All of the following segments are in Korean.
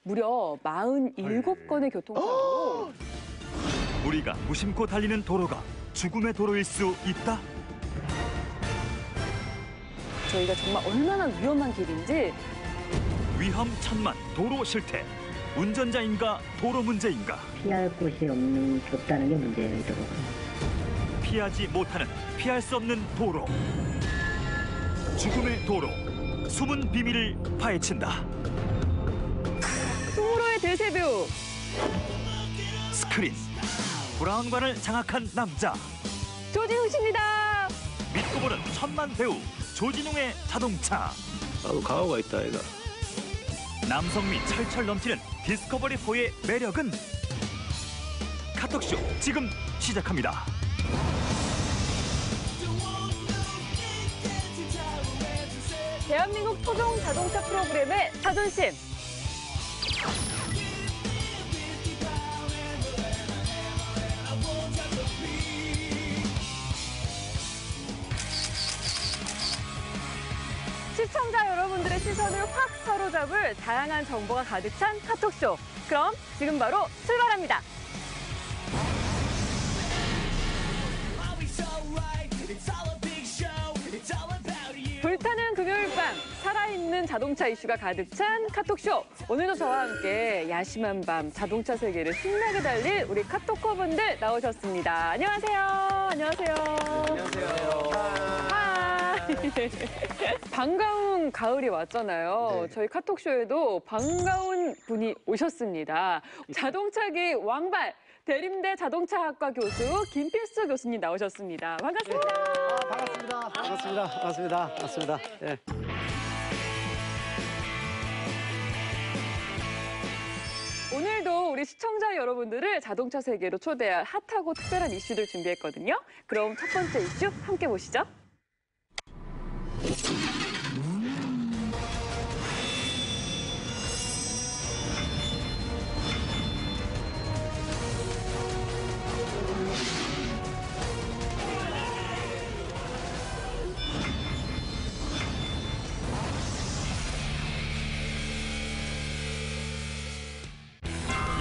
무려 47건의 교통사고로 우리가 무심코 달리는 도로가 죽음의 도로일 수 있다? 저희가 정말 얼마나 위험한 길인지 위험 천만 도로 실태. 운전자인가 도로 문제인가? 피할 곳이 없다는 게 문제예요, 이 도로가. 피하지 못하는 피할 수 없는 도로. 죽음의 도로. 숨은 비밀을 파헤친다. 승우로의 대세배우 스크린. 브라운관을 장악한 남자. 조진웅 씨입니다. 믿고 보는 천만 배우 조진웅의 자동차. 나도 가오가 있다, 얘가. 남성미 철철 넘치는 디스커버리4의 매력은? 카톡쇼 지금 시작합니다. 대한민국 토종 자동차 프로그램의 자존심. 시청자 여러분들의 시선을 확 사로잡을 다양한 정보가 가득 찬 카톡쇼. 그럼 지금 바로 출발합니다. 불타는 금요일 밤, 살아있는 자동차 이슈가 가득 찬 카톡쇼. 오늘도 저와 함께 야심한 밤 자동차 세계를 신나게 달릴 우리 카톡커분들 나오셨습니다. 안녕하세요. 안녕하세요. 안녕하세요. 반가운 가을이 왔잖아요. 네. 저희 카톡쇼에도 반가운 분이 오셨습니다. 자동차계 왕발 대림대 자동차학과 교수 김필수 교수님 나오셨습니다. 반갑습니다. 반갑습니다. 반갑습니다. 반갑습니다. 반갑습니다. 예. 오늘도 우리 시청자 여러분들을 자동차 세계로 초대할 핫하고 특별한 이슈들 준비했거든요. 그럼 첫 번째 이슈 함께 보시죠.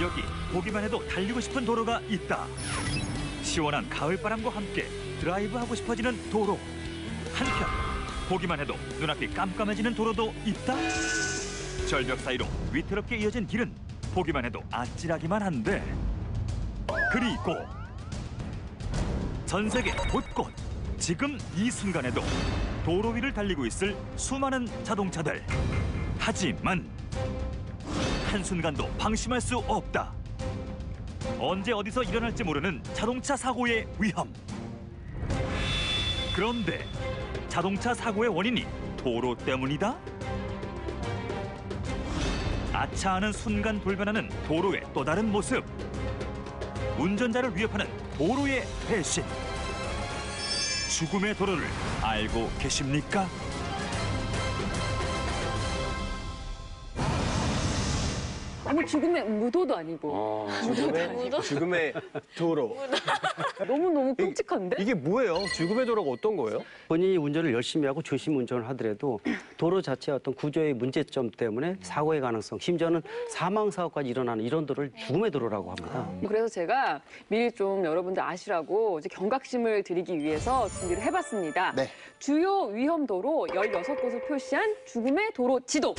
여기 보기만 해도 달리고 싶은 도로가 있다. 시원한 가을바람과 함께 드라이브하고 싶어지는 도로. 한편 보기만 해도 눈앞이 깜깜해지는 도로도 있다. 절벽 사이로 위태롭게 이어진 길은 보기만 해도 아찔하기만 한데, 그리고 전 세계 곳곳 지금 이 순간에도 도로 위를 달리고 있을 수많은 자동차들. 하지만 한순간도 방심할 수 없다. 언제 어디서 일어날지 모르는 자동차 사고의 위험. 그런데 자동차 사고의 원인이 도로 때문이다? 아차하는 순간 돌변하는 도로의 또 다른 모습. 운전자를 위협하는 도로의 배신. 죽음의 도로를 알고 계십니까? 아니 죽음의 무도도 아니고 죽음의 도로. 너무너무 끔찍한데? 이게 뭐예요? 죽음의 도로가 어떤 거예요? 본인이 운전을 열심히 하고 조심 운전을 하더라도 도로 자체의 어떤 구조의 문제점 때문에 사고의 가능성, 심지어는 사망사고까지 일어나는 이런 도로를 죽음의 도로라고 합니다. 그래서 제가 미리 좀 여러분들 아시라고 이제 경각심을 드리기 위해서 준비를 해봤습니다. 네. 주요 위험도로 16곳을 표시한 죽음의 도로 지도.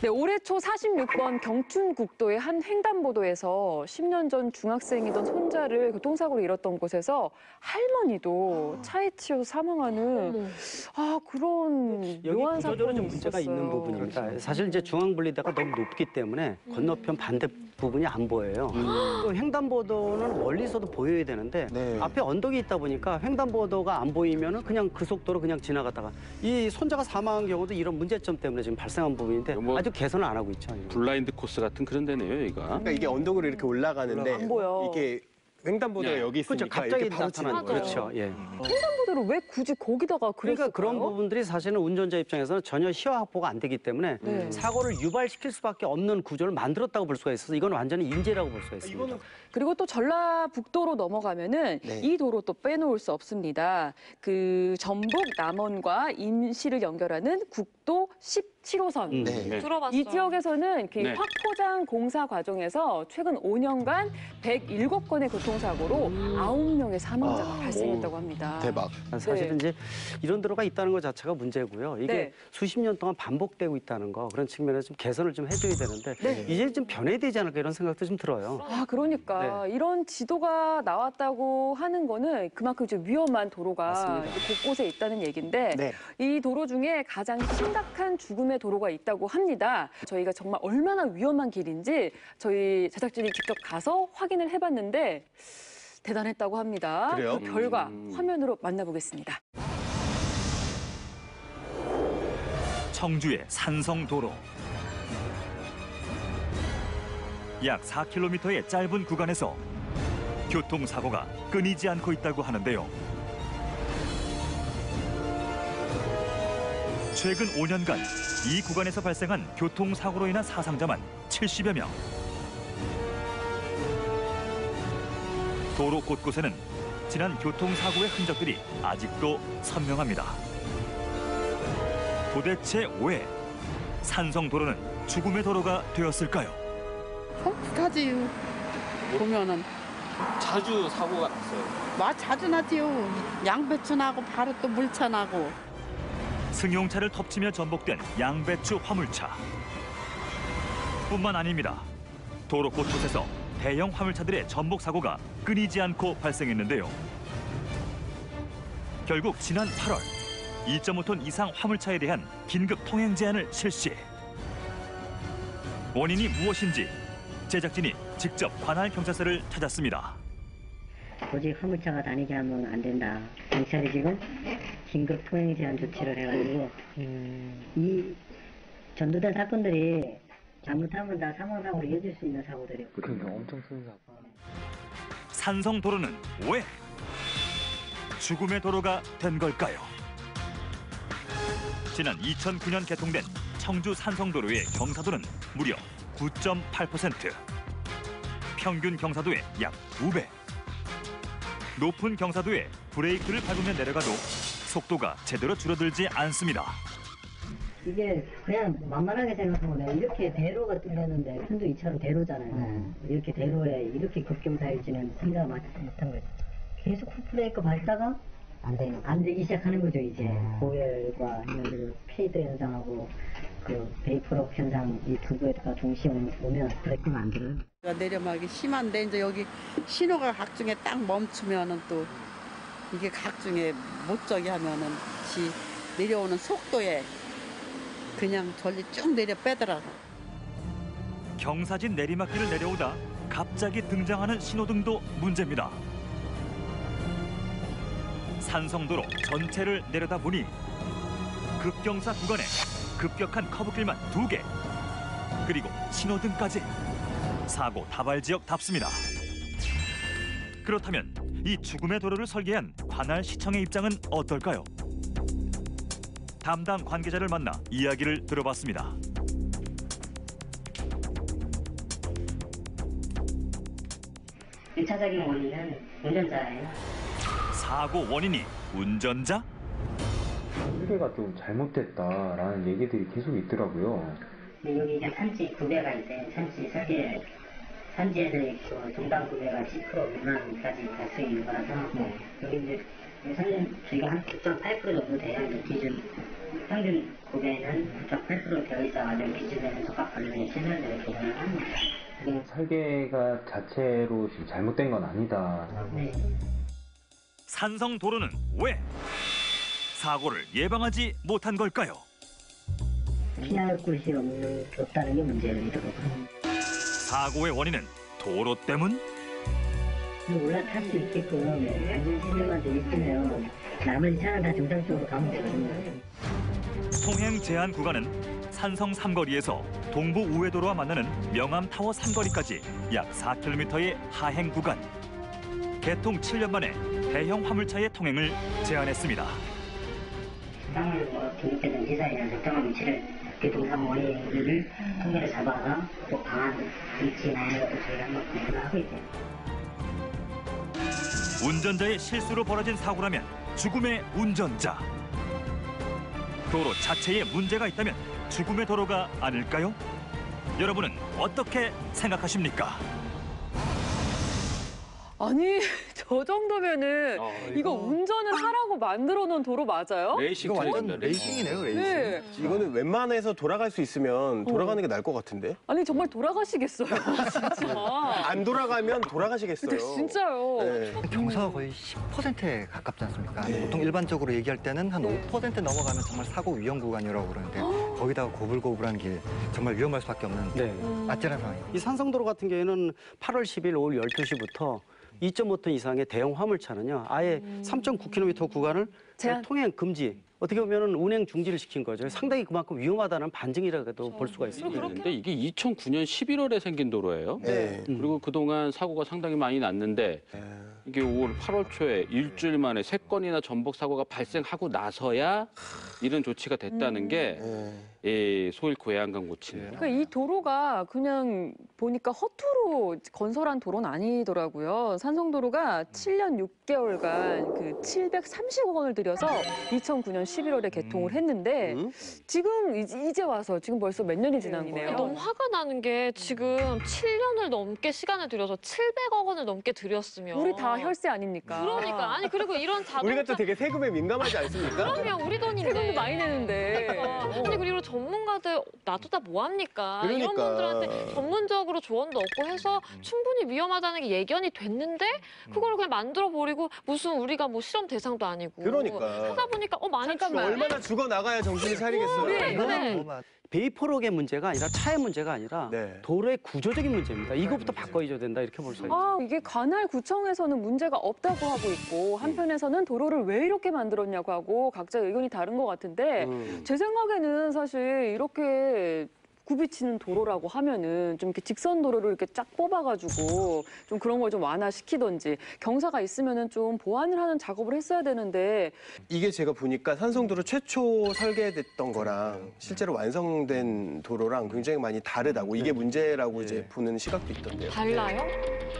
네, 올해 초 46번 경춘국도의 한 횡단보도에서 10년 전 중학생이던 손자를 교통사고로 잃었던 곳에서 할머니도 차에 치여서 사망하는 그런 여기 묘한 구조적으로 사건이 좀 문제가 있었어요. 있는 부분입니다. 사실 이제 중앙 분리대가 너무 높기 때문에 건너편 반대 부분이 안 보여요. 또 횡단보도는 멀리서도 보여야 되는데 네. 앞에 언덕이 있다 보니까 횡단보도가 안 보이면은 그냥 그 속도로 그냥 지나가다가 이 손자가 사망한 경우도 이런 문제점 때문에 지금 발생한 부분인데 뭐 아직 개선을 안 하고 있죠. 블라인드 코스 같은 그런 데네요, 여기가. 그러니까 이게 언덕으로 이렇게 올라가는데 안 보여. 이게 횡단보도가 네. 여기 있으니까 그렇죠. 갑자기 이렇게 바로 치는 나타나는 거예요. 그렇죠. 예. 횡단보도를 왜 굳이 거기다가 그러니까 그랬을까요? 그런 부분들이 사실은 운전자 입장에서는 전혀 시야 확보가 안 되기 때문에 네. 사고를 유발시킬 수밖에 없는 구조를 만들었다고 볼 수가 있어서 이건 완전히 인재라고 볼 수가 있습니다. 이거는 그리고 또 전라북도로 넘어가면은 네. 이 도로 또 빼놓을 수 없습니다. 그 전북 남원과 임시를 연결하는 국도 17호선. 네. 들어봤어요. 이 지역에서는 그 네. 확포장 공사 과정에서 최근 5년간 107건의 교통사고로 9명의 사망자가 발생했다고 합니다. 대박. 사실은 이제 이런 도로가 있다는 것 자체가 문제고요. 이게 네. 수십 년 동안 반복되고 있다는 거 그런 측면에서 좀 개선을 좀 해줘야 되는데 네. 이제 좀 변해야 되지 않을까 이런 생각도 좀 들어요. 아, 그러니까 이런 지도가 나왔다고 하는 거는 그만큼 좀 위험한 도로가 맞습니다. 이제 곳곳에 있다는 얘기인데 네. 이 도로 중에 가장 심각한 죽음의 도로가 있다고 합니다. 저희가 정말 얼마나 위험한 길인지 저희 제작진이 직접 가서 확인을 해봤는데 대단했다고 합니다. 그래요? 그 결과 화면으로 만나보겠습니다. 청주의 산성도로. 약 4km의 짧은 구간에서 교통사고가 끊이지 않고 있다고 하는데요. 최근 5년간 이 구간에서 발생한 교통사고로 인한 사상자만 70여 명. 도로 곳곳에는 지난 교통사고의 흔적들이 아직도 선명합니다. 도대체 왜 산성도로는 죽음의 도로가 되었을까요? 비슷하지요. 보면은 자주 사고가 났어요. 자주 나지요. 양배추 나고 바로 또 물차 나고. 승용차를 덮치며 전복된 양배추 화물차. 뿐만 아닙니다. 도로 곳곳에서 대형 화물차들의 전복 사고가 끊이지 않고 발생했는데요. 결국 지난 8월 2.5톤 이상 화물차에 대한 긴급 통행 제한을 실시. 원인이 무엇인지 제작진이 직접 관할 경찰서를 찾았습니다. 도저히 화물차가 다니게 하면 안 된다. 경찰이 지금 긴급 통행 제한 조치를 해가지고 이 전두된 사건들이 잘못하면 다 사망사고로 이어질 수 있는 사고들이에요. 그러니까 엄청 큰 사고. 산성도로는 왜 죽음의 도로가 된 걸까요? 지난 2009년 개통된 청주 산성도로의 경사도는 무려 9.8%. 평균 경사도의 약 2배. 높은 경사도에 브레이크를 밟으며 내려가도 속도가 제대로 줄어들지 않습니다. 이게 그냥 만만하게 생각하면 이렇게 대로가 뚫렸는데 편도 2차로 대로잖아요. 이렇게 대로에 이렇게 급경사일지는 생각 못한 거죠. 계속 풋브레이크 밟다가 안 되기 시작하는 거죠 이제. 고열과 그 페이드 현상하고 그 베이프록 현상 이 두 개가 동시에 오면 브레이크가 안 들어요. 내려막이 심한데 이제 여기 신호가 각중에 딱 멈추면은 또 이게 각중에 못 저기 하면은 지 내려오는 속도에 그냥 저리 쭉 내려 빼더라고. 경사진 내리막길을 내려오다 갑자기 등장하는 신호등도 문제입니다. 산성도로 전체를 내려다보니 급경사 구간에 급격한 커브길만 2개, 그리고 신호등까지. 사고 다발 지역답습니다. 그렇다면 이 죽음의 도로를 설계한 관할 시청의 입장은 어떨까요? 담당 관계자를 만나 이야기를 들어봤습니다. 일차적인 원인은 운전자예요. 사고 원인이 운전자? 설계가 좀 잘못됐다라는 얘기들이 계속 있더라고요. 근데 여기 이제 산지 구배가 있어요. 산지 설계 산지에도 있고 동반 구배가 10% 미만까지 갈 수 있는 거라서 여기 이제 우선은 저희가 한 9.8% 정도 돼요. 이제 기준 평균 구배는 9.8% 되어 있어가지고 기준에는 적합하게 시설들을 개선을 하는 거죠. 설계가 자체로 지금 잘못된 건 아니다. 네. 산성도로는 왜 사고를 예방하지 못한 걸까요? 피할 곳이 없다는 게 문제예요. 사고의 원인은 도로 때문? 올라탈 수 있게끔 안전 시설만 돼 있으면 나머지 차는 다 정상적으로 가면 되거든요. 통행 제한 구간은 산성 삼거리에서 동부 우회도로와 만나는 명암타워 삼거리까지 약 4km의 하행 구간. 개통 7년 만에 대형 화물차의 통행을 제한했습니다. 땅을 등록된 지사에는 적정한 위치를 교통사고 원인을 통계를 잡아서 또 방안 위치나 이런 것도 저희가 한번 검토를 하고 있어요. 운전자의 실수로 벌어진 사고라면 죽음의 운전자. 도로 자체에 문제가 있다면 죽음의 도로가 아닐까요? 여러분은 어떻게 생각하십니까? 아니 저 정도면은 이거 운전을 하라고 만들어 놓은 도로 맞아요? 레이싱 이거 완전 트랙입니다, 레이싱이네요, 레이싱. 네. 이거는 웬만해서 돌아갈 수 있으면 돌아가는 게 나을 것 같은데? 아니 정말 돌아가시겠어요, 진짜. 안 돌아가면 돌아가시겠어요. 근데 진짜요. 네. 경사가 거의 10%에 가깝지 않습니까? 네. 보통 일반적으로 얘기할 때는 한 네. 5% 넘어가면 정말 사고 위험 구간이라고 그러는데 거기다가 고불고불한 길, 정말 위험할 수밖에 없는 네. 아찔한 상황이에요. 이 산성도로 같은 경우에는 8월 10일 오후 12시부터 2.5톤 이상의 대형 화물차는요, 아예 3.9km 구간을 제한. 통행 금지. 어떻게 보면 운행 중지를 시킨 거죠. 상당히 그만큼 위험하다는 반증이라고도 볼 수가 있습니다. 그런데 이게 2009년 11월에 생긴 도로예요. 네. 그리고 그동안 사고가 상당히 많이 났는데 이게 5월, 8월 초에 일주일 만에 3건이나 전복 사고가 발생하고 나서야 이런 조치가 됐다는 게 이 소일코 해안강 고치네요. 그러니까 이 도로가 그냥 보니까 허투루 건설한 도로는 아니더라고요. 산성도로가 7년 6개월간 그 730억 원을 들여서 2009년 11월에 개통을 했는데 지금 이제 와서 지금 벌써 몇 년이 지난 거예요? 너무 화가 나는 게 지금 7년을 넘게 시간을 들여서 700억 원을 넘게 들였으면 우리 다 혈세 아닙니까? 그러니까 아니 그리고 이런 자동차 우리가 또 되게 세금에 민감하지 않습니까? 그러면 우리 돈인데 세금도 많이 내는데. 아니 그리고 전문가들 놔두다 뭐합니까? 이런 그러니까. 분들한테 전문적으로 조언도 얻고 해서 충분히 위험하다는 게 예견이 됐는데 그걸 그냥 만들어버리고 무슨 우리가 뭐 실험 대상도 아니고 그러니까. 하다 보니까 많이 얼마나 죽어 나가야 정신을 차리겠어요. 네, 네. 베이퍼록의 문제가 아니라 차의 문제가 아니라 네. 도로의 구조적인 문제입니다. 이것부터 바꿔줘야 된다 이렇게 볼 수 있습니다. 아, 이게 관할구청에서는 문제가 없다고 하고 있고 한편에서는 도로를 왜 이렇게 만들었냐고 하고 각자 의견이 다른 것 같은데 제 생각에는 사실 이렇게 굽이치는 도로라고 하면은 좀 이렇게 직선 도로를 이렇게 쫙 뽑아가지고 좀 그런 걸 좀 완화시키던지 경사가 있으면은 좀 보완을 하는 작업을 했어야 되는데 이게 제가 보니까 산성도로 최초 설계됐던 거랑 실제로 완성된 도로랑 굉장히 많이 다르다고 이게 문제라고 이제 보는 시각도 있던데요. 달라요?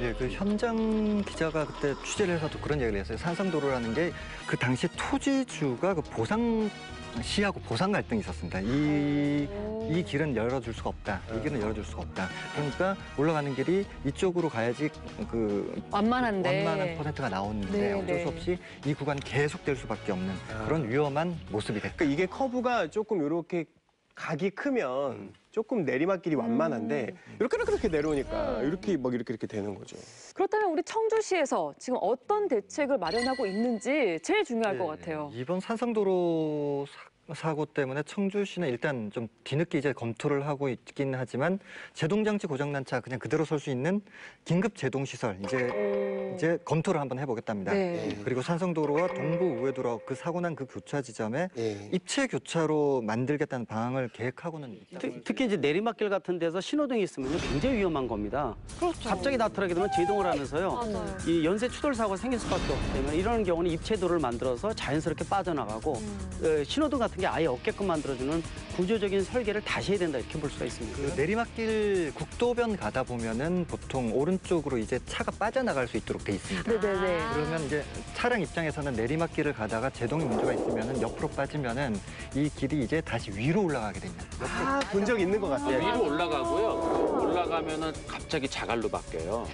예, 그 현장 기자가 그때 취재를 해서도 그런 얘기를 했어요. 산성도로라는 게 그 당시 토지주가 그 시하고 보상 갈등이 있었습니다. 이 길은 열어줄 수가 없다. 이 길은 열어줄 수가 없다. 그러니까 올라가는 길이 이쪽으로 가야지 그 완만한데 완만한 퍼센트가 나오는데 네, 어쩔 네. 수 없이 이 구간이 계속될 수밖에 없는 그런 위험한 모습이 됐다. 그러니까 이게 커브가 조금 이렇게 각이 크면 조금 내리막길이 완만한데 이렇게 내려오니까 이렇게 되는 거죠. 그렇다면 우리 청주시에서 지금 어떤 대책을 마련하고 있는지 제일 중요할 것 같아요. 이번 산성도로 사고 때문에 청주시는 일단 좀 뒤늦게 이제 검토를 하고 있긴 하지만 제동장치 고장난 차 그냥 그대로 설 수 있는 긴급 제동 시설 이제 검토를 한번 해보겠답니다. 네. 그리고 산성도로와 동부 우회도로 그 사고 난 그 교차 지점에 예. 입체 교차로 만들겠다는 방안을 계획하고는 있다. 특히 이제 내리막길 같은 데서 신호등이 있으면 굉장히 위험한 겁니다. 갑자기 나타나게 되면 제동을 하면서요. 맞아요. 이 연쇄 추돌 사고가 생길 수밖에 없기 때문에 이런 경우는 입체도를 만들어서 자연스럽게 빠져나가고 신호등 같은 게 아예 없게끔 만들어주는 구조적인 설계를 다시 해야 된다 이렇게 볼 수가 있습니다. 그 내리막길 국도변 가다 보면은 보통 오른쪽으로 이제 차가 빠져나갈 수 있도록 돼 있습니다. 네네네. 그러면 이제 차량 입장에서는 내리막길을 가다가 제동이 문제가 있으면은 옆으로 빠지면은 이 길이 이제 다시 위로 올라가게 됩니다. 본 적 있는 것 같아요. 위로 올라가고요. 올라가면은 갑자기 자갈로 바뀌어요.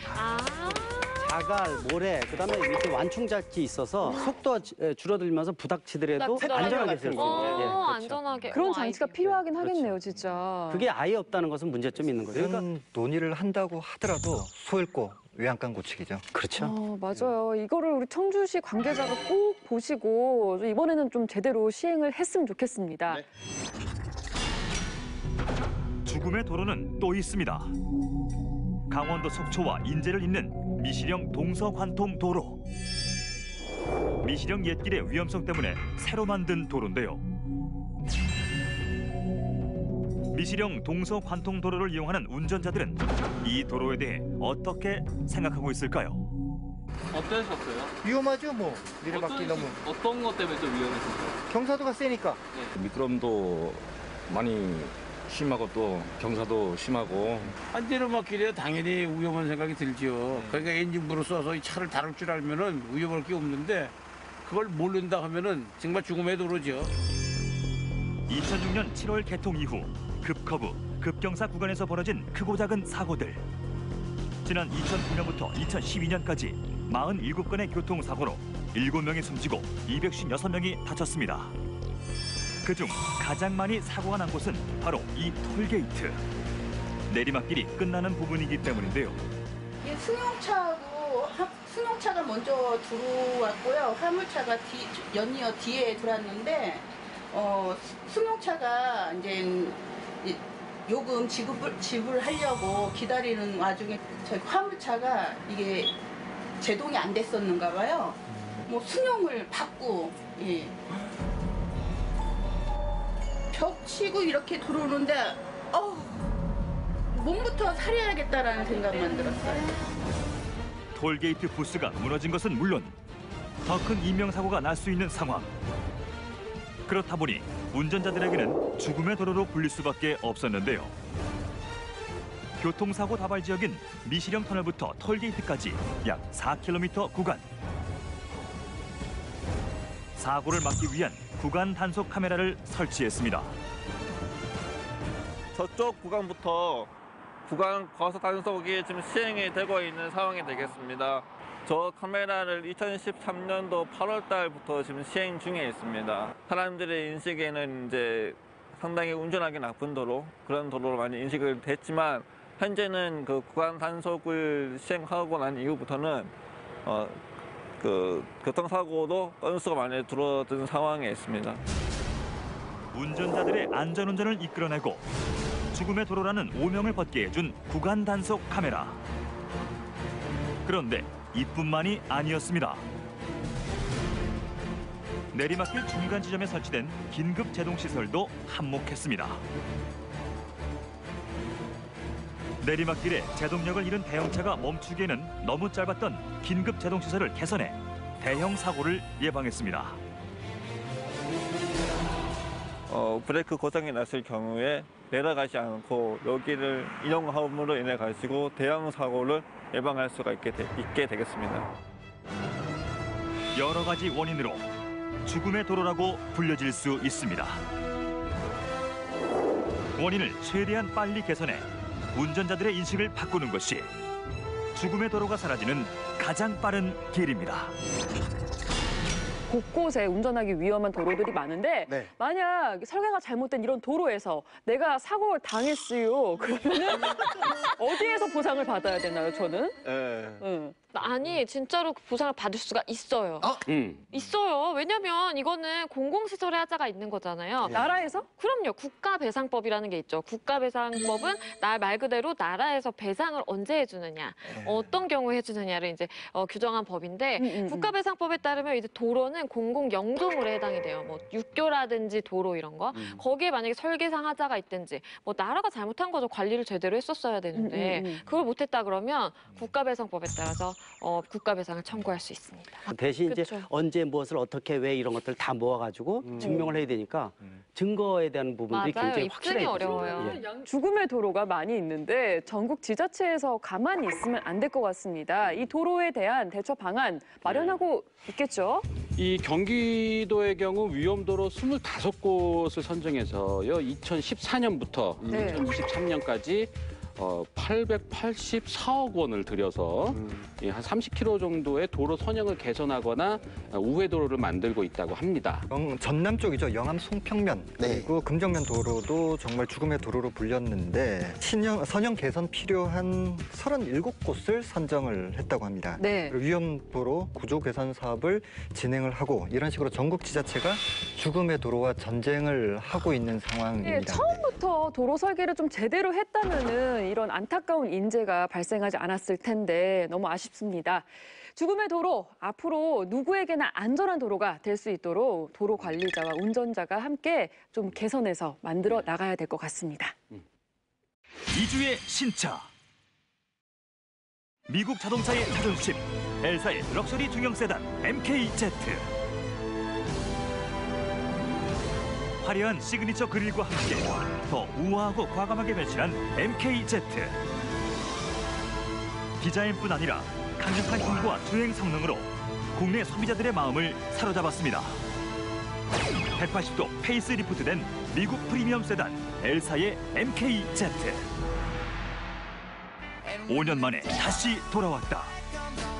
자갈, 모래, 그다음에 이렇게 완충작지 있어서 속도가 줄어들면서 부닥치더라도 나 안전하게 쓸 수 있는. 예, 그렇죠. 안전하게. 그런 장치가 필요하긴 하겠네요, 그렇죠. 진짜. 그게 아예 없다는 것은 문제점이 있는 거죠. 그러니까 이런 논의를 한다고 하더라도 소일고 외양간 고치기죠. 그렇죠. 맞아요. 이거를 우리 청주시 관계자가 꼭 보시고 이번에는 좀 제대로 시행을 했으면 좋겠습니다. 네. 죽음의 도로는 또 있습니다. 강원도 속초와 인제를 잇는 미시령 동서관통 도로. 미시령 옛길의 위험성 때문에 새로 만든 도로인데요. 미시령 동서관통 도로를 이용하는 운전자들은 이 도로에 대해 어떻게 생각하고 있을까요? 어떠셨어요? 위험하죠, 뭐. 내려받기 너무. 어떤 것 때문에 좀 위험했었어요? 경사도가 세니까. 미끄럼도 많이 심하고 또 경사도 심하고 한대로막길에 당연히 위험한 생각이 들죠. 그러니까 엔진부를 써서 이 차를 다룰 줄 알면은 위험할 게 없는데 그걸 모른다 하면은 정말 죽음의 도로죠. 2006년 7월 개통 이후 급커브, 급경사 구간에서 벌어진 크고 작은 사고들. 지난 2009년부터 2012년까지 47건의 교통사고로 7명이 숨지고 256명이 다쳤습니다. 그중 가장 많이 사고가 난 곳은 바로 이 톨게이트. 내리막길이 끝나는 부분이기 때문인데요. 이게 승용차가 먼저 들어왔고요. 화물차가 연이어 뒤에 들어왔는데 승용차가 이제 요금 지불하려고 기다리는 와중에 저희 화물차가 이게 제동이 안 됐었는가 봐요. 뭐 승용을 받고 예. 벽 치고 이렇게 들어오는데 몸부터 살려야겠다라는 생각만 들었어요. 톨게이트 부스가 무너진 것은 물론 더 큰 인명사고가 날 수 있는 상황. 그렇다 보니 운전자들에게는 죽음의 도로로 불릴 수밖에 없었는데요. 교통사고 다발 지역인 미시령 터널부터 톨게이트까지 약 4km 구간. 사고를 막기 위한 구간 단속 카메라를 설치했습니다. 저쪽 구간부터 구간 과속 단속이 지금 시행이 되고 있는 상황이 되겠습니다. 저 카메라를 2013년도 8월 달부터 지금 시행 중에 있습니다. 사람들의 인식에는 이제 상당히 운전하기 나쁜 도로, 그런 도로로 많이 인식을 됐지만 현재는 그 구간 단속을 시행하고 난 이후부터는 그 교통사고도 건수가 많이 줄어든 상황에 있습니다. 운전자들의 안전운전을 이끌어내고 죽음의 도로라는 오명을 벗게 해준 구간 단속 카메라. 그런데 이뿐만이 아니었습니다. 내리막길 중간 지점에 설치된 긴급 제동 시설도 한몫했습니다. 내리막길에 제동력을 잃은 대형차가 멈추기에는 너무 짧았던 긴급 제동 시설을 개선해 대형 사고를 예방했습니다. 브레이크 고장이 났을 경우에 내려가지 않고 여기를 이용함으로 인해 가지고 대형 사고를 예방할 수가 있게 되겠습니다. 여러 가지 원인으로 죽음의 도로라고 불려질 수 있습니다. 원인을 최대한 빨리 개선해 운전자들의 인식을 바꾸는 것이 죽음의 도로가 사라지는 가장 빠른 길입니다. 곳곳에 운전하기 위험한 도로들이 많은데 네. 만약 설계가 잘못된 이런 도로에서 내가 사고를 당했어요. 그러면은 어디에서 보상을 받아야 되나요, 저는? 네. 아니 진짜로 그 보상을 받을 수가 있어요. 있어요. 왜냐면 이거는 공공시설의 하자가 있는 거잖아요. 나라에서? 그럼요. 국가배상법이라는 게 있죠. 국가배상법은 말 그대로 나라에서 배상을 언제 해주느냐, 어떤 경우에 해주느냐를 이제 규정한 법인데 국가배상법에 따르면 이제 도로는 공공영도물에 해당이 돼요. 뭐 육교라든지 도로 이런 거. 거기에 만약에 설계상 하자가 있든지 뭐 나라가 잘못한 거죠. 관리를 제대로 했었어야 되는데 그걸 못했다 그러면 국가배상법에 따라서 국가배상을 청구할 수 있습니다. 대신 이제 그쵸. 언제 무엇을 어떻게 왜 이런 것들 다 모아가지고 증명을 해야 되니까 증거에 대한 부분들이 맞아요. 굉장히 입증이 확실해요. 어려워요. 죽음의 도로가 많이 있는데 전국 지자체에서 가만히 있으면 안 될 것 같습니다. 이 도로에 대한 대처 방안 마련하고 있겠죠? 이 경기도의 경우 위험도로 25곳을 선정해서요. 2014년부터 네. 2023년까지 884억 원을 들여서 한 30km 정도의 도로 선형을 개선하거나 우회 도로를 만들고 있다고 합니다. 전남 쪽이죠. 영암 송평면 그리고 금정면 도로도 정말 죽음의 도로로 불렸는데 선형 개선 필요한 37곳을 선정을 했다고 합니다. 네. 그리고 위험도로 구조 개선 사업을 진행을 하고 이런 식으로 전국 지자체가 죽음의 도로와 전쟁을 하고 있는 상황입니다. 네, 처음부터 도로 설계를 좀 제대로 했다면은 이런 안타까운 인재가 발생하지 않았을 텐데 너무 아쉽습니다. 죽음의 도로, 앞으로 누구에게나 안전한 도로가 될 수 있도록 도로 관리자와 운전자가 함께 좀 개선해서 만들어 나가야 될 것 같습니다. 이주의 신차. 미국 자동차의 자존심. 엘사의 럭셔리 중형 세단 MKZ. 화려한 시그니처 그릴과 함께 더 우아하고 과감하게 변신한 MKZ. 디자인뿐 아니라 강력한 힘과 주행 성능으로 국내 소비자들의 마음을 사로잡았습니다. 180도 페이스 리프트된 미국 프리미엄 세단 엘사의 MKZ. 5년 만에 다시 돌아왔다.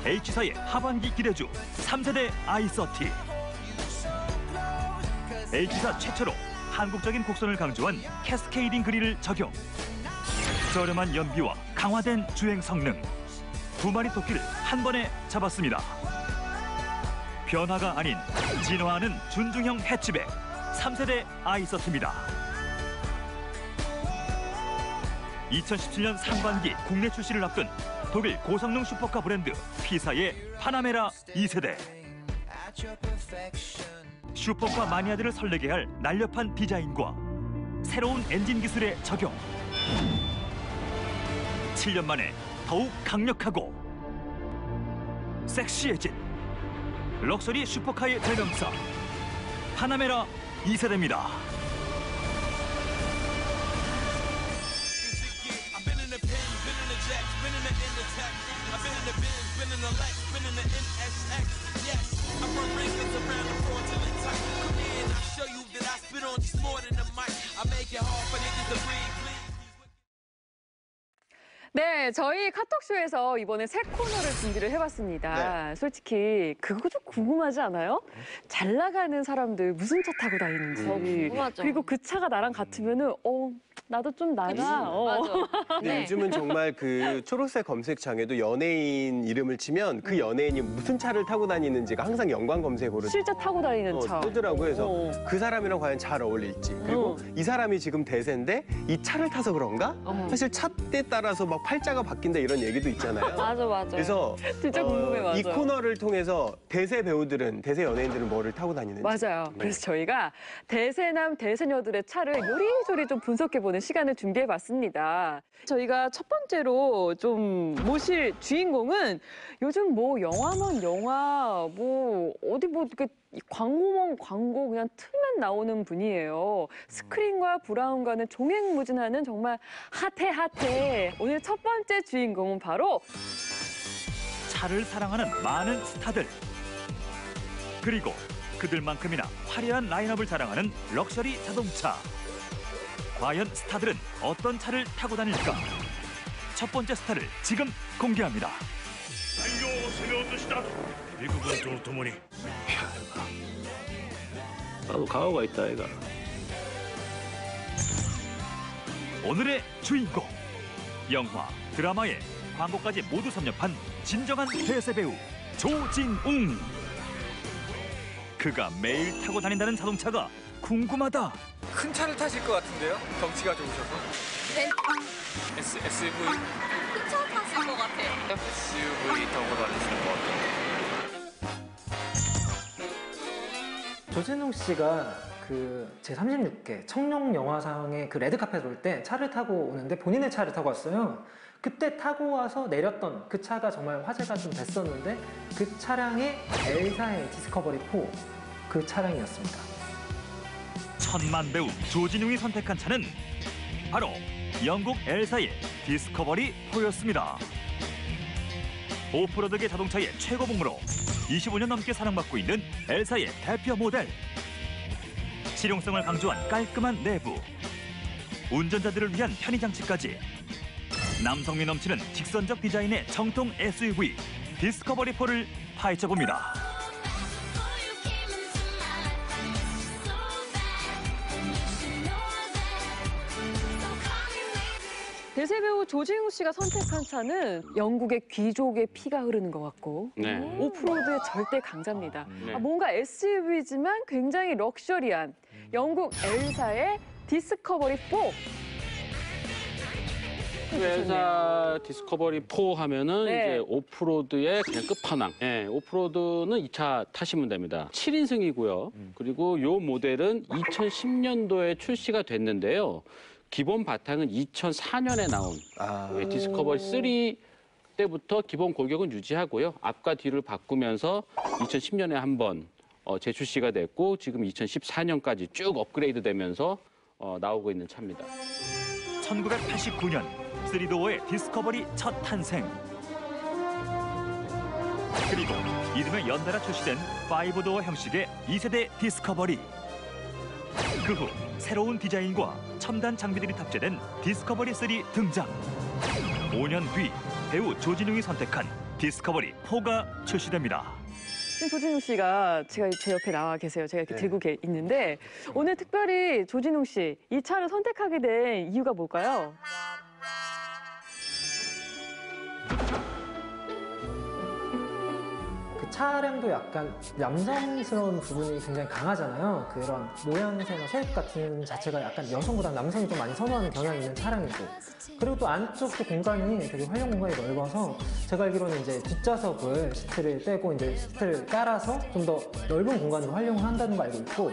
H사의 하반기 기대주 3세대 i30. H사 최초로 한국적인 곡선을 강조한 캐스케이딩 그릴을 적용. 저렴한 연비와 강화된 주행 성능. 두 마리 토끼를 한 번에 잡았습니다. 변화가 아닌 진화하는 준중형 해치백 3세대 i30입니다. 2017년 상반기 국내 출시를 앞둔 독일 고성능 슈퍼카 브랜드 피사의 파나메라 2세대. 슈퍼카 마니아들을 설레게 할 날렵한 디자인과 새로운 엔진 기술의 적용. 7년 만에 더욱 강력하고 섹시해진 럭셔리 슈퍼카의 대명사 파나메라 2세대입니다. 네, 저희 카톡쇼에서 이번에 새 코너를 준비를 해봤습니다. 네. 솔직히 그거 좀 궁금하지 않아요? 잘 나가는 사람들 무슨 차 타고 다니는지. 궁금하죠. 그리고 그 차가 나랑 같으면은 나도 좀 나가. 맞아. 근데 요즘은 정말 그 초록색 검색창에도 연예인 이름을 치면 그 연예인이 무슨 차를 타고 다니는지가 항상 연관 검색어로 실제 타고 다니는 차. 뜨더라고요. 그래서 그 사람이랑 과연 잘 어울릴지. 그리고 이 사람이 지금 대세인데 이 차를 타서 그런가? 사실 차때 따라서 막 팔자가 바뀐다 이런 얘기도 있잖아요. 맞아. 그래서 진짜 궁금해, 맞아. 이 코너를 통해서 대세 배우들은, 대세 연예인들은 뭐를 타고 다니는지. 맞아요. 네. 그래서 저희가 대세남, 대세녀들의 차를 요리조리 좀 분석해보는 시간을 준비해봤습니다. 저희가 첫 번째로 좀 모실 주인공은 요즘 뭐 영화면 영화, 뭐 어디 뭐 이렇게 광고면 광고 그냥 틀면 나오는 분이에요. 스크린과 브라운관을 종횡무진하는 정말 핫해. 오늘 첫 번째 주인공은 바로 차를 사랑하는 많은 스타들. 그리고 그들만큼이나 화려한 라인업을 자랑하는 럭셔리 자동차. 과연 스타들은 어떤 차를 타고 다닐까? 첫 번째 스타를 지금 공개합니다. 미국은 또もに 나도 가오가 있다, 애가. 오늘의 주인공. 영화, 드라마에 광고까지 모두 섭렵한 진정한 대세 배우 조진웅. 그가 매일 타고 다닌다는 자동차가 궁금하다. 큰 차를 타실 것 같은데요? 덩치가 좋으셔서. SUV. 큰 차 타실 것 같아요. SUV 타고 다니시는 것 같아요. 조진웅 씨가 그 제36회 청룡 영화상의 그 레드카펫 올 때 차를 타고 오는데 본인의 차를 타고 왔어요. 그때 타고 와서 내렸던 그 차가 정말 화제가 좀 됐었는데 그 차량이 엘사의 디스커버리 4 그 차량이었습니다. 천만 배우 조진웅이 선택한 차는 바로 영국 엘사의 디스커버리 4였습니다. 오프로드계 자동차의 최고봉으로 25년 넘게 사랑받고 있는 엘사의 대표 모델. 실용성을 강조한 깔끔한 내부, 운전자들을 위한 편의 장치까지, 남성미 넘치는 직선적 디자인의 정통 SUV 디스커버리 4를 파헤쳐봅니다. 대세 배우 조진웅 씨가 선택한 차는 영국의 귀족의 피가 흐르는 것 같고 네. 오프로드의 절대 강자입니다. 네. 뭔가 SUV지만 굉장히 럭셔리한 영국 엘사의 디스커버리 4. 엘사 디스커버리 4 하면은 네. 이제 오프로드의 그냥 끝판왕. 예, 오프로드는 이 차 타시면 됩니다. 7인승이고요. 그리고 이 모델은 2010년도에 출시가 됐는데요. 기본 바탕은 2004년에 나온 디스커버리 3 그때부터 기본 골격은 유지하고요. 앞과 뒤를 바꾸면서 2010년에 한번 재출시가 됐고 지금 2014년까지 쭉 업그레이드 되면서 나오고 있는 차입니다. 1989년 3도어의 디스커버리 첫 탄생. 그리고 이듬해 연달아 출시된 5도어 형식의 2세대 디스커버리. 그 후 새로운 디자인과 첨단 장비들이 탑재된 디스커버리 3 등장. 5년 뒤 배우 조진웅이 선택한 디스커버리 4가 출시됩니다. 지금 조진웅 씨가 제가 제 옆에 나와 계세요. 제가 이렇게 들고 있는데 오늘 특별히 조진웅 씨 이 차를 선택하게 된 이유가 뭘까요? 차량도 약간 남성스러운 부분이 굉장히 강하잖아요. 그런 모양새나 쉐입 같은 자체가 약간 여성보다 남성이 좀 많이 선호하는 경향이 있는 차량이고, 그리고 또 안쪽도 공간이 되게 활용 공간이 넓어서 제가 알기로는 이제 뒷좌석을 시트를 떼고 이제 시트를 깔아서 좀 더 넓은 공간으로 활용을 한다는 거 알고 있고,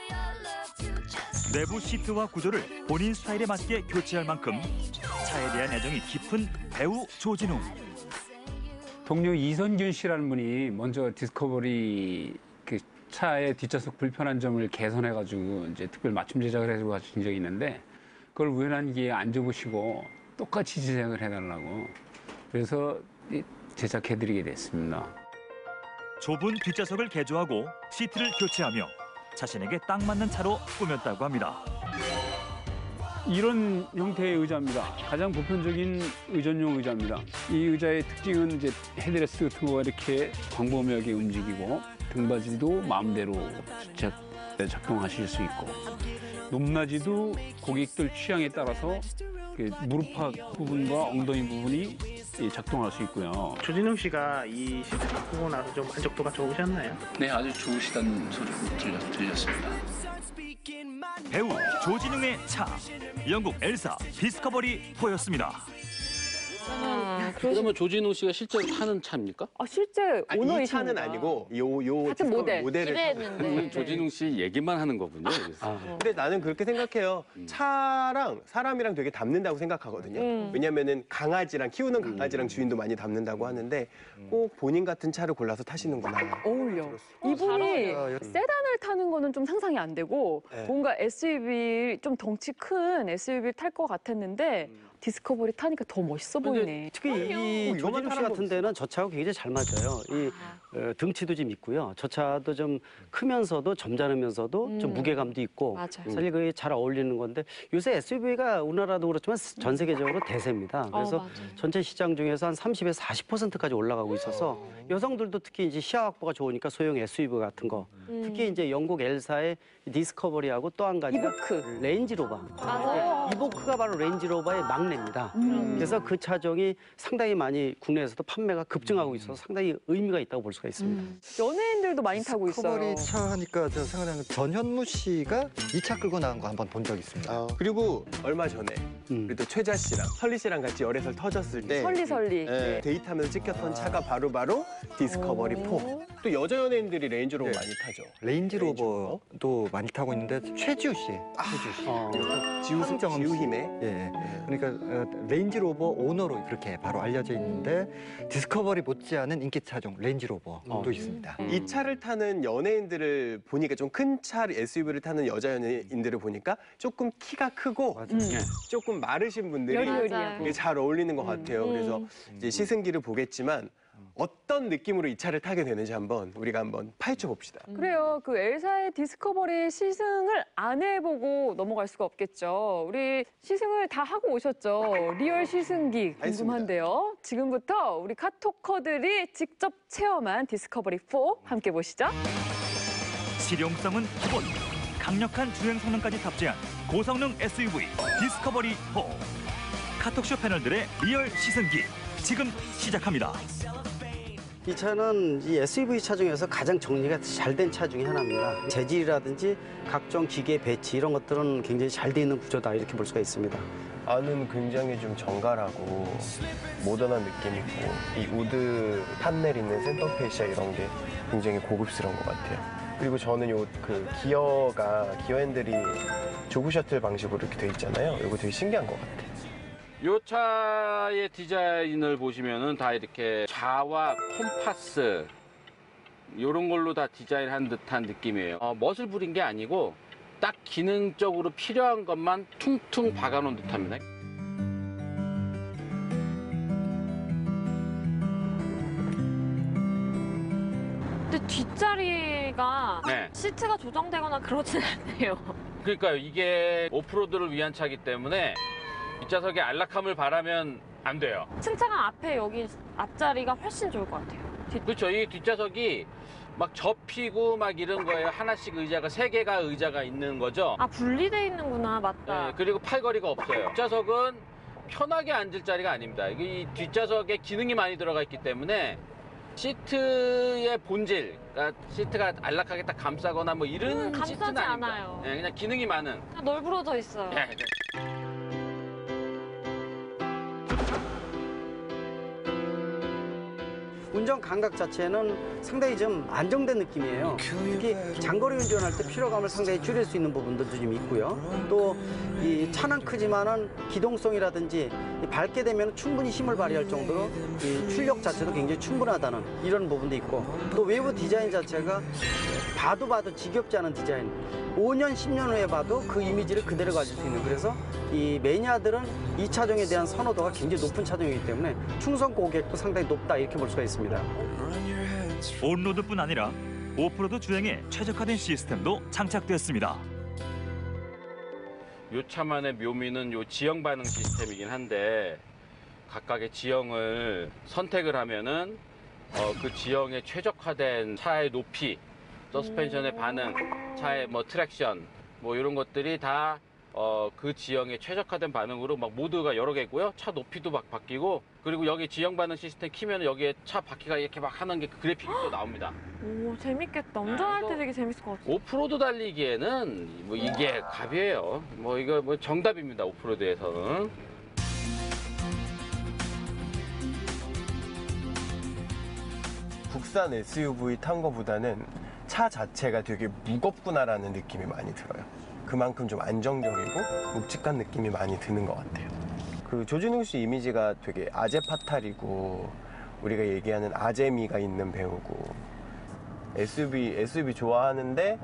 내부 시트와 구조를 본인 스타일에 맞게 교체할 만큼 차에 대한 애정이 깊은 배우 조진웅. 동료 이선균 씨라는 분이 먼저 디스커버리 그 차의 뒷좌석 불편한 점을 개선해가지고 이제 특별 맞춤 제작을 해주고 하신 적이 있는데 그걸 우연한 기회에 앉아보시고 똑같이 제작을 해달라고 그래서 제작해드리게 됐습니다. 좁은 뒷좌석을 개조하고 시트를 교체하며 자신에게 딱 맞는 차로 꾸몄다고 합니다. 이런 형태의 의자입니다. 가장 보편적인 의전용 의자입니다. 이 의자의 특징은 이제 헤드레스트 같은 거가 이렇게 광범위하게 움직이고 등받이도 마음대로 작동하실 수 있고 높낮이도 고객들 취향에 따라서 무릎팍 부분과 엉덩이 부분이 작동할 수 있고요. 조진웅 씨가 이 시트 바꾸고 나서 좀 만족도가 좋으셨나요? 네, 아주 좋으시다는 소리 들렸습니다. 배우 조진웅의 차, 영국 엘사 디스커버리 4였습니다. 그러면 조진웅 씨가 실제로 타는 차입니까? 실제 이 오너이십니다. 차는 아니고 요 같은 모델. 모델을 오늘 조진웅 씨 얘기만 하는 거군요. 근데 나는 그렇게 생각해요. 차랑 사람이랑 되게 닮는다고 생각하거든요. 왜냐면은 강아지랑 키우는 강아지랑 주인도 많이 닮는다고 하는데 꼭 본인 같은 차를 골라서 타시는구나. 어울려. 이분이 세단을 타는 거는 좀 상상이 안 되고 뭔가 SUV 좀 덩치 큰 SUV를 탈 것 같았는데 디스커버리 타니까 더 멋있어 보이네. 특히 이 조진웅 씨 같은 데는 저 차하고 굉장히 잘 맞아요. 이 등치도 좀 있고요. 저 차도 좀 크면서도 점잖으면서도 좀 무게감도 있고 사실 그게 잘 어울리는 건데 요새 SUV가 우리나라도 그렇지만 전 세계적으로 대세입니다. 그래서 전체 시장 중에서 한 30에서 40%까지 올라가고 있어서 여성들도 특히 이제 시야 확보가 좋으니까 소형 SUV 같은 거 특히 이제 영국 엘사의 디스커버리하고 또 한 가지가 이보크. 레인지로버. 맞아요. 이보크가 바로 레인지로버의 막내입니다. 그래서 그 차종이 상당히 많이 국내에서도 판매가 급증하고 있어서 상당히 의미가 있다고 볼 수가 있습니다. 연예인들도 많이 타고 있어요. 디스커버리 차 하니까 저 생각나는 전현무 씨가 이 차 끌고 나간 거 한번 본 적 있습니다. 그리고 얼마 전에 그래도 최자 씨랑 설리 씨랑 같이 열애설 터졌을 때 설리. 네. 데이트하면서 찍혔던 차가 바로 디스커버리 4. 또 여자 연예인들이 레인지로버 많이 타죠. 레인지로버도 많이 타고 있는데 최지우 씨. 지우힘의. 예. 그러니까 레인지로버 오너로 그렇게 바로 알려져 있는데 디스커버리 못지않은 인기 차종 레인지로버도 있습니다. 이 차를 타는 연예인들을 보니까 좀 큰 차 SUV를 타는 여자 연예인들을 보니까 조금 키가 크고 조금 마르신 분들이 여리여리하고. 잘 어울리는 것 같아요. 그래서 이제 시승기를 보겠지만 어떤 느낌으로 이 차를 타게 되는지 우리가 한번 파헤쳐 봅시다. 그래요. 그 엘사의 디스커버리 시승을 안 해보고 넘어갈 수가 없겠죠. 우리 시승을 다 하고 오셨죠. 리얼 시승기 궁금한데요. 지금부터 우리 카토커들이 직접 체험한 디스커버리 4 함께 보시죠. 실용성은 기본, 강력한 주행 성능까지 탑재한 고성능 SUV 디스커버리 4. 카톡쇼 패널들의 리얼 시승기 지금 시작합니다. 이 차는 이 SUV 차 중에서 가장 정리가 잘 된 차 중에 하나입니다. 재질이라든지 각종 기계 배치 이런 것들은 굉장히 잘 돼 있는 구조다 이렇게 볼 수가 있습니다. 안은 굉장히 좀 정갈하고 모던한 느낌 있고 이 우드 판넬 있는 센터 페시아 이런 게 굉장히 고급스러운 것 같아요. 그리고 저는 기어 핸들이 조그 셔틀 방식으로 이렇게 돼 있잖아요. 이거 되게 신기한 것 같아요. 이 차의 디자인을 보시면은 다 이렇게 좌와 콤파스 이런 걸로 다 디자인한 듯한 느낌이에요. 멋을 부린 게 아니고 딱 기능적으로 필요한 것만 퉁퉁 박아놓은 듯합니다. 근데 뒷자리가 네. 시트가 조정되거나 그러진 않네요. 그러니까요. 이게 오프로드를 위한 차이기 때문에 뒷좌석에 안락함을 바라면 안 돼요. 승차감 앞에 여기 앞자리가 훨씬 좋을 것 같아요. 그렇죠. 이 뒷좌석이 막 접히고 막 이런 거예요. 하나씩 의자가 3개가 의자가 있는 거죠. 아, 분리돼 있는구나. 맞다. 네, 그리고 팔걸이가 없어요. 뒷좌석은 편하게 앉을 자리가 아닙니다. 이 뒷좌석에 기능이 많이 들어가 있기 때문에 시트의 본질, 그러니까 시트가 안락하게 딱 감싸거나 뭐 이런 감싸지 시트는 아닙니다. 않아요. 네, 그냥 기능이 많은. 그냥 널브러져 있어요. 네. 운전 감각 자체는 상당히 좀 안정된 느낌이에요. 특히 장거리 운전할 때 피로감을 상당히 줄일 수 있는 부분들도 좀 있고요. 또 이 차는 크지만은 기동성이라든지 밟게 되면 충분히 힘을 발휘할 정도로 이 출력 자체도 굉장히 충분하다는 이런 부분도 있고, 또 외부 디자인 자체가 봐도 지겹지 않은 디자인. 5년, 10년 후에 봐도 그 이미지를 그대로 가질 수 있는, 그래서 이 매니아들은 이 차종에 대한 선호도가 굉장히 높은 차종이기 때문에 충성 고객도 상당히 높다 이렇게 볼 수가 있습니다. 온로드뿐 아니라 오프로드 주행에 최적화된 시스템도 장착됐습니다. 이 차만의 묘미는 요 지형 반응 시스템이긴 한데, 각각의 지형을 선택을 하면은 그 지형에 최적화된 차의 높이, 서스펜션의 반응, 차의 뭐 트랙션, 뭐 이런 것들이 다 그 지형에 최적화된 반응으로 막 모드가 여러 개고요. 차 높이도 막 바뀌고, 그리고 여기 지형 반응 시스템 키면 여기에 차 바퀴가 이렇게 막 하는 게 그래픽이 또 나옵니다. 오, 재밌겠다. 운전할 때 되게 재밌을 것 같아요. 오프로드 달리기에는 뭐 이게 갑이에요. 뭐 이거 뭐 정답입니다. 오프로드에서는. 국산 SUV 탄 거보다는 차 자체가 되게 무겁구나라는 느낌이 많이 들어요. 그만큼 좀 안정적이고 묵직한 느낌이 많이 드는 것 같아요. 그 조진웅 씨 이미지가 되게 아재 파탈이고, 우리가 얘기하는 아재미가 있는 배우고, SUV 좋아하는데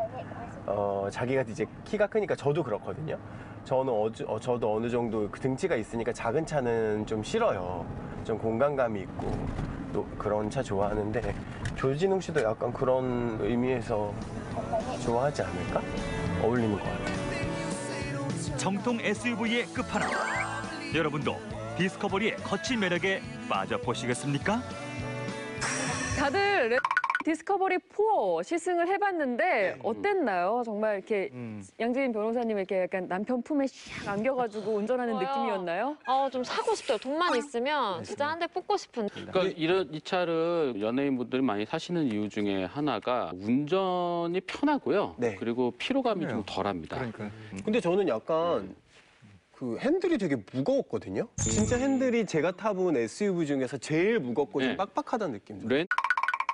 자기가 이제 키가 크니까, 저도 그렇거든요. 저도 어느 정도 그 등치가 있으니까 작은 차는 좀 싫어요. 좀 공간감이 있고 또 그런 차 좋아하는데, 조진웅 씨도 약간 그런 의미에서 좋아하지 않을까? 어울리는 것 같아요. 정통 SUV의 끝판왕. 여러분도 디스커버리의 거친 매력에 빠져보시겠습니까? 다들 디스커버리 4 시승을 해봤는데 어땠나요? 정말 이렇게 양재인 변호사님 이렇게 약간 남편 품에 샥 안겨가지고 운전하는 느낌이었나요? 좀 사고 싶어요. 돈만 있으면 진짜 한 대 뽑고 싶은. 그러니까 이 차를 연예인분들이 많이 사시는 이유 중에 하나가 운전이 편하고요. 네. 그리고 피로감이 좀 덜합니다. 근데 저는 약간 그 핸들이 되게 무거웠거든요. 진짜 핸들이 제가 타본 SUV 중에서 제일 무겁고 좀 네. 빡빡하다는 느낌.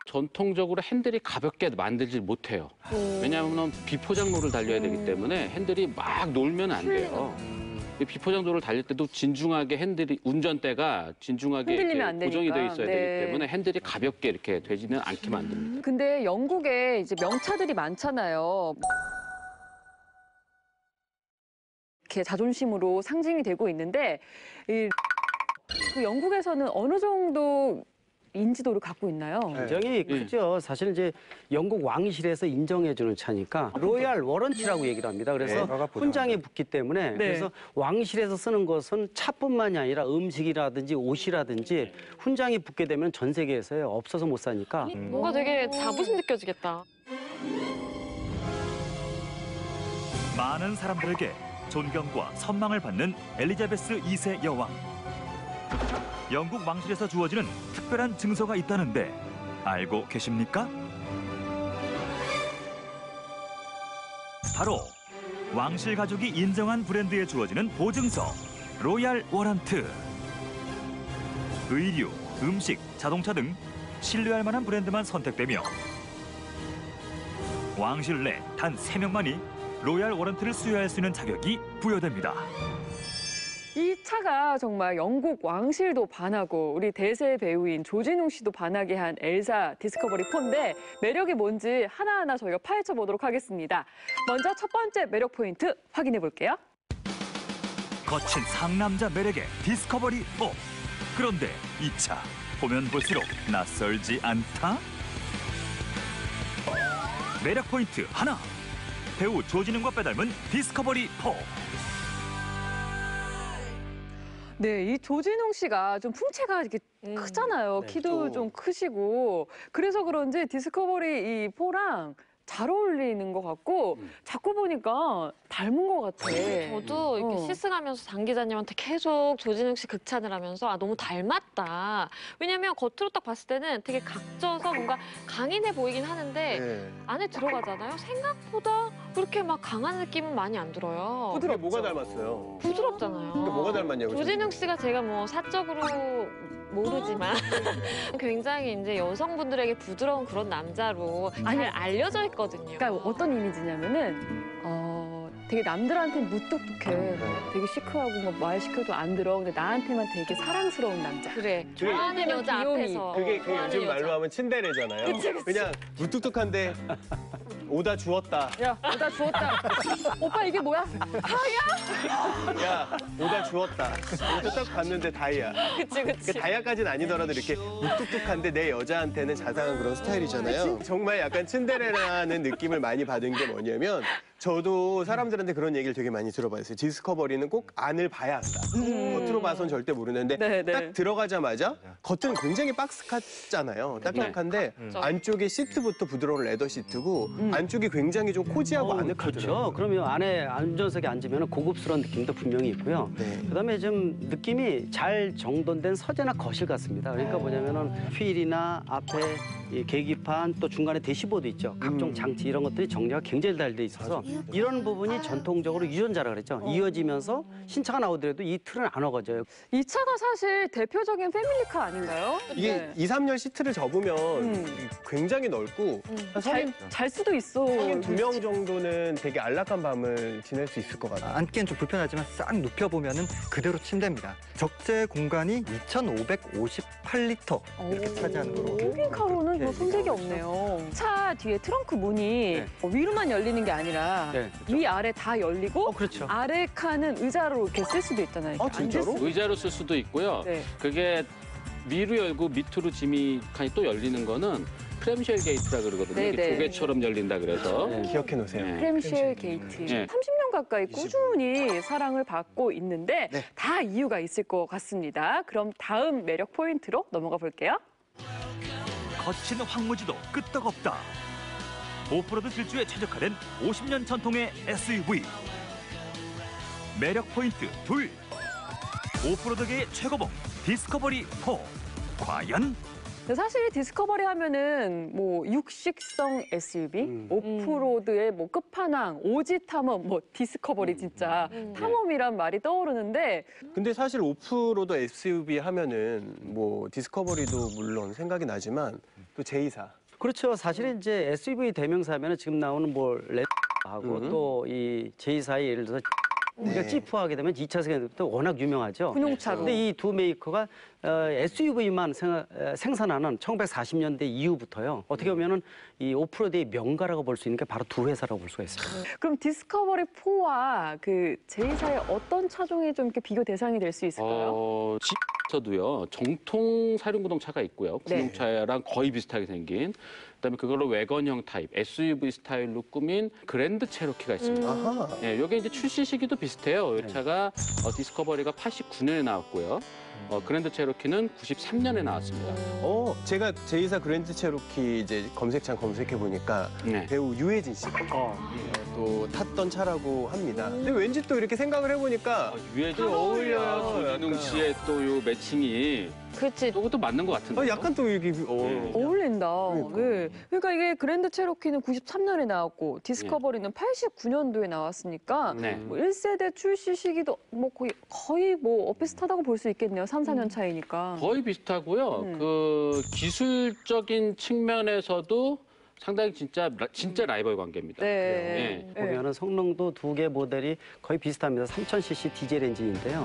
전통적으로 핸들이 가볍게 만들지 못해요. 왜냐하면 비포장로를 달려야 되기 때문에 핸들이 막 놀면 안 돼요. 비포장도를 달릴 때도 진중하게 핸들이, 운전대가 진중하게 흔들리면 안 이렇게 고정이 되어 되니까. 있어야 네. 되기 때문에 핸들이 가볍게 이렇게 되지는 않게 만듭니다. 근데 영국에 이제 명차들이 많잖아요. 이렇게 자존심으로 상징이 되고 있는데, 그 영국에서는 어느 정도 인지도를 갖고 있나요? 굉장히 크죠. 사실 이제 영국 왕실에서 인정해주는 차니까 로얄 워런티라고 얘기를 합니다. 그래서 훈장에 붙기 때문에, 그래서 왕실에서 쓰는 것은 차뿐만이 아니라 음식이라든지 옷이라든지 훈장이 붙게 되면 전 세계에서 없어서 못 사니까. 뭔가 되게 자부심 느껴지겠다. 많은 사람들에게 존경과 선망을 받는 엘리자베스 2세 여왕. 영국 왕실에서 주어지는 특별한 증서가 있다는데 알고 계십니까? 바로 왕실 가족이 인정한 브랜드에 주어지는 보증서 로얄 워런트. 의류, 음식, 자동차 등 신뢰할 만한 브랜드만 선택되며 왕실 내 단 3명만이 로얄 워런트를 수여할 수 있는 자격이 부여됩니다. 이 차가 정말 영국 왕실도 반하고 우리 대세 배우인 조진웅 씨도 반하게 한 엘사 디스커버리 4인데 매력이 뭔지 하나하나 저희가 파헤쳐 보도록 하겠습니다. 먼저 첫 번째 매력 포인트 확인해 볼게요. 거친 상남자 매력의 디스커버리 4. 그런데 이 차 보면 볼수록 낯설지 않다? 매력 포인트 하나. 배우 조진웅과 빼닮은 디스커버리 4. 네, 이 조진웅 씨가 좀 풍채가 이렇게 크잖아요. 네, 키도 좀 크시고. 그래서 그런지 디스커버리 이 4랑 잘 어울리는 것 같고 자꾸 보니까 닮은 것 같아. 저도 이렇게 시승하면서 장 기자님한테 계속 조진웅 씨 극찬을 하면서 아 너무 닮았다. 왜냐면 겉으로 딱 봤을 때는 되게 각져서 뭔가 강인해 보이긴 하는데 안에 들어가잖아요. 생각보다 그렇게 막 강한 느낌은 많이 안 들어요. 부드럽죠. 뭐가 닮았어요? 부드럽잖아요. 근데 뭐가 닮았냐고. 조진웅 씨가 제가 뭐 사적으로 모르지만 굉장히 이제 여성분들에게 부드러운 그런 남자로 잘 알려져 있거든요. 그러니까 어떤 이미지냐면은 되게 남들한테 무뚝뚝해. 되게 시크하고 뭐 말 시켜도 안 들어. 근데 나한테만 되게 사랑스러운 남자. 그래. 좋아하는 여자 앞에서. 그게 요즘 말로 하면 츤데레잖아요. 그치. 그냥 무뚝뚝한데 오다 주웠다. 야, 오다 주웠다. 오빠 이게 뭐야? 다이아? 야, 오다 주웠다. 이렇게 딱 봤는데 다이아. 그치. 그러니까 다이아까지는 아니더라도 이렇게 무뚝뚝한데 내 여자한테는 자상한 그런 스타일이잖아요. 정말 약간 츤데레라는 느낌을 많이 받은 게 뭐냐면 저도 사람들한테 그런 얘기를 되게 많이 들어봤어요. 디스커버리는 꼭 안을 봐야 한다. 겉으로 봐선 절대 모르는데 딱 들어가자마자 겉은 굉장히 박스 같잖아요. 딱딱한데 안쪽에 시트부터 부드러운 레더 시트고 안쪽이 굉장히 좀 코지하고 아늑하더라고요. 그렇죠. 그러면 안에 안전석에 앉으면 고급스러운 느낌도 분명히 있고요. 그다음에 좀 느낌이 잘 정돈된 서재나 거실 같습니다. 그러니까 뭐냐면은 휠이나 앞에 이 계기판 또 중간에 대시보드 있죠. 각종 장치 이런 것들이 정리가 굉장히 잘 돼 있어서 이런 부분이 전통적으로 유전자라 그랬죠. 이어지면서 신차가 나오더라도 이 틀은 안 어거져요. 이 차가 사실 대표적인 패밀리카 아닌가요? 이게 2, 3년 시트를 접으면 굉장히 넓고 잘 수도 있어. 성인 2명 정도는 되게 안락한 밤을 지낼 수 있을 것 같아요. 앉기엔 좀 불편하지만 싹 눕혀보면은 그대로 침대입니다. 적재 공간이 2,558리터 이렇게 차지하는 거로. 캠핑카로는 뭐 손색이 없네요. 차 뒤에 트렁크 문이 위로만 열리는 게 아니라 위 아래 다 열리고 아래 칸은 의자로 이렇게 쓸 수도 있잖아요. 진짜로? 의자로 쓸 수도 있고요. 그게 위로 열고 밑으로 지미 칸이 또 열리는 거는 크램쉘 게이트라 그러거든요. 이게 조개처럼 열린다 그래서. 기억해 놓으세요. 크램쉘 게이트. 30년 가까이 꾸준히 사랑을 받고 있는데 다 이유가 있을 것 같습니다. 그럼 다음 매력 포인트로 넘어가 볼게요. 거친 황무지도 끄떡없다. 오프로드 질주에 최적화된 50년 전통의 SUV. 매력 포인트 둘. 오프로드계의 최고봉 디스커버리 4. 과연? 사실 디스커버리 하면은 뭐 육식성 SUV, 오프로드의 뭐 끝판왕, 오지 탐험, 뭐 디스커버리 진짜 탐험이란 말이 떠오르는데 근데 사실 오프로드 SUV 하면은 뭐 디스커버리도 물론 생각이 나지만 또 제이사. 그렇죠. 사실은 이제 SUV 대명사면은 지금 나오는 뭐 레하고 또 이 제이사의 예를 들어서 우리가 지프 하게 되면 2차 세계대전부터 워낙 유명하죠. 군용차로. 근데 이 두 메이커가 SUV만 생산하는 1940년대 이후부터요. 어떻게 보면은 이 오프로드의 명가라고 볼 수 있는 게 바로 두 회사라고 볼 수가 있어요. 그럼 디스커버리 4와 그 제이사의 어떤 차종이 좀 이렇게 비교 대상이 될 수 있을까요? 집에서도요. 정통 사륜구동 차가 있고요. 군용차랑 거의 비슷하게 생긴. 그다음에 그걸로 외건형 타입, SUV 스타일로 꾸민 그랜드 체로키가 있습니다. 이게 이제 출시 시기도 비슷해요. 이 차가 디스커버리가 89년에 나왔고요. 그랜드 체로키는 93년에 나왔습니다. 제가 제이사 그랜드 체로키 이제 검색창 검색해 보니까 배우 유해진 씨가 또 탔던 차라고 합니다. 근데 왠지 또 이렇게 생각을 해보니까 유해진 어울려요. 조진웅 씨의 또 요 매칭이 그렇지. 그것도 맞는 것 같은데. 약간 또 이게 어울린다. 그러니까 이게 그랜드 체로키는 93년에 나왔고 디스커버리는 89년도에 나왔으니까 뭐 1세대 출시 시기도 뭐 거의 뭐 비슷하다고 볼 수 있겠네요. 3, 4년 차이니까. 거의 비슷하고요. 그 기술적인 측면에서도 상당히 진짜 라이벌 관계입니다. 네. 보면은 성능도 두 개 모델이 거의 비슷합니다. 3000cc 디젤 엔진인데요.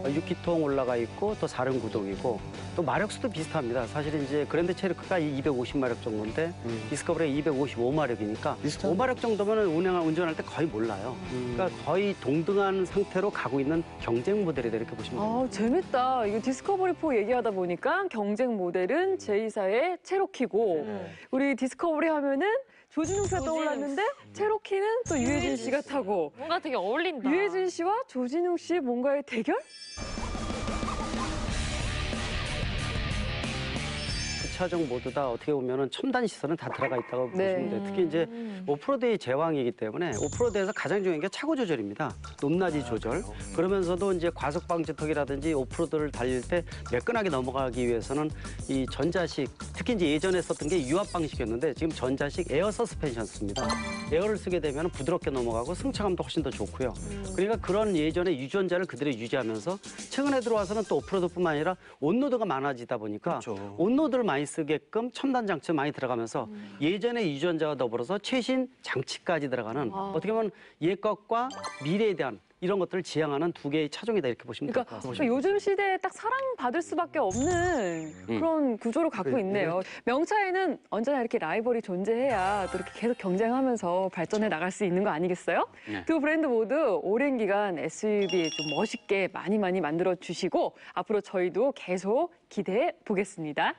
6기통 올라가 있고 또 4륜구동이고 또 마력수도 비슷합니다. 사실 이제 그랜드 체르크가 250마력 정도인데 디스커버리가 255마력이니까 5마력 정도면 운전할 때 거의 몰라요. 그러니까 거의 동등한 상태로 가고 있는 경쟁 모델이다 이렇게 보시면 됩니다. 재밌다. 이거 디스커버리 4 얘기하다 보니까 경쟁 모델은 제2사의 체로키고 우리 디스커버리 하면은 조진웅 씨가 떠올랐는데 체로키는 또 유해진 씨가 타고 뭔가 되게 어울린다. 유해진 씨와 조진웅 씨 뭔가의 대결? 차종 모두 다 어떻게 보면은 첨단 시설은 다 들어가 있다고 보시면 돼요. 특히 이제 오프로드의 제왕이기 때문에 오프로드에서 가장 중요한 게 차고 조절입니다. 높낮이 조절. 그러면서도 이제 과속 방지턱이라든지 오프로드를 달릴 때 매끈하게 넘어가기 위해서는 이 전자식, 특히 이제 예전에 썼던 게 유압 방식이었는데 지금 전자식 에어 서스펜션 씁니다. 에어를 쓰게 되면 부드럽게 넘어가고 승차감도 훨씬 더 좋고요. 그러니까 그런 예전의 유전자를 그대로 유지하면서 최근에 들어와서는 또 오프로드뿐만 아니라 온로드가 많아지다 보니까 온로드를 많이 쓰게끔 첨단 장치 많이 들어가면서 예전의 유전자와 더불어서 최신 장치까지 들어가는 어떻게 보면 옛것과 미래에 대한 이런 것들을 지향하는 두 개의 차종이다 이렇게 보시면 될 것 같습니다. 요즘 시대에 딱 사랑받을 수밖에 없는 그런 구조를 갖고 있네요. 명차에는 언제나 이렇게 라이벌이 존재해야 또 이렇게 계속 경쟁하면서 발전해 나갈 수 있는 거 아니겠어요? 두 브랜드 모두 오랜 기간 SUV 좀 멋있게 많이 만들어 주시고 앞으로 저희도 계속 기대해 보겠습니다.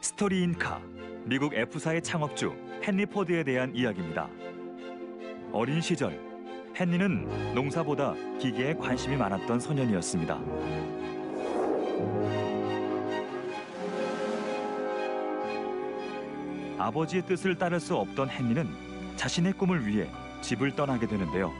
스토리인카, 미국 F사의 창업주 헨리 포드에 대한 이야기입니다. 어린 시절, 헨리는 농사보다 기계에 관심이 많았던 소년이었습니다. 아버지의 뜻을 따를 수 없던 헨리는 자신의 꿈을 위해 집을 떠나게 되는데요.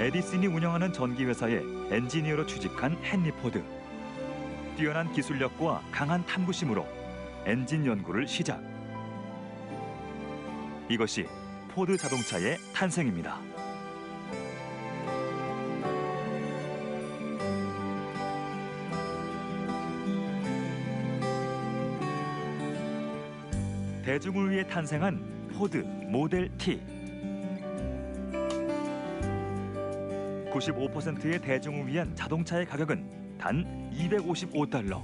에디슨이 운영하는 전기회사에 엔지니어로 취직한 헨리 포드. 뛰어난 기술력과 강한 탐구심으로 엔진 연구를 시작. 이것이 포드 자동차의 탄생입니다. 대중을 위해 탄생한 포드 모델 T. 95%의 대중을 위한 자동차의 가격은 단 $255.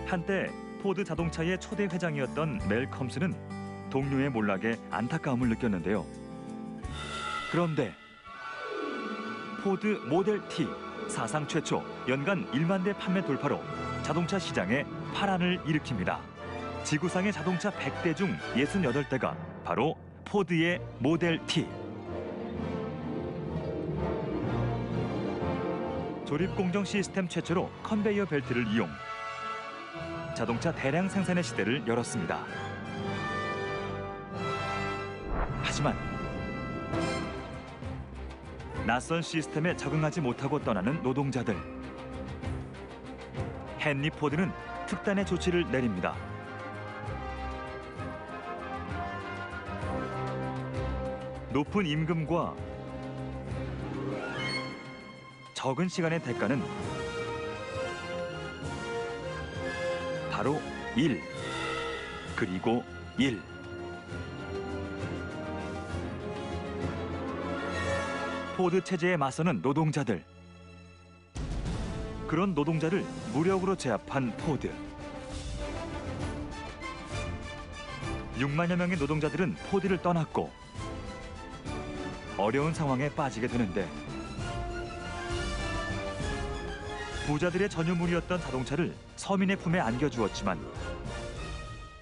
한때 포드 자동차의 초대 회장이었던 멜컴스는 동료의 몰락에 안타까움을 느꼈는데요. 그런데 포드 모델 T 사상 최초 연간 1만 대 판매 돌파로 자동차 시장에 파란을 일으킵니다. 지구상의 자동차 100대 중 68대가 바로 포드의 모델 T. 조립 공정 시스템 최초로 컨베이어 벨트를 이용. 자동차 대량 생산의 시대를 열었습니다. 하지만 낯선 시스템에 적응하지 못하고 떠나는 노동자들. 헨리 포드는 특단의 조치를 내립니다. 높은 임금과 적은 시간의 대가는 바로 일, 그리고 일. 포드 체제에 맞서는 노동자들. 그런 노동자를 무력으로 제압한 포드. 6만여 명의 노동자들은 포드를 떠났고 어려운 상황에 빠지게 되는데 부자들의 전유물이었던 자동차를 서민의 품에 안겨주었지만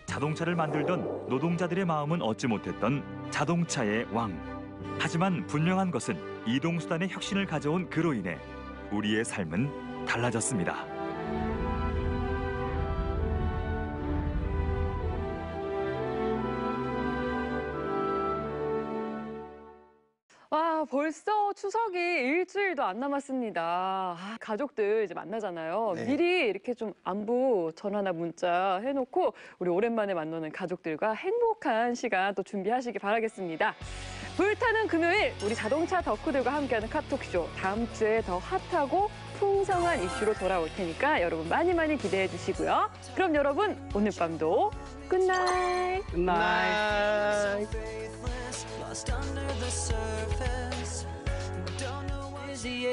자동차를 만들던 노동자들의 마음은 얻지 못했던 자동차의 왕. 하지만 분명한 것은 이동수단의 혁신을 가져온 그로 인해 우리의 삶은 달라졌습니다. 와, 벌써 추석이 일주일도 안 남았습니다. 아, 가족들 이제 만나잖아요. 네. 미리 이렇게 좀 안부 전화나 문자 해놓고 우리 오랜만에 만나는 가족들과 행복한 시간 또 준비하시기 바라겠습니다. 불타는 금요일, 우리 자동차 덕후들과 함께하는 카톡쇼. 다음 주에 더 핫하고 풍성한 이슈로 돌아올 테니까 여러분 많이 많이 기대해 주시고요. 그럼 여러분, 오늘 밤도 굿나잇! 굿나잇! Lost under the surface, don't know what is the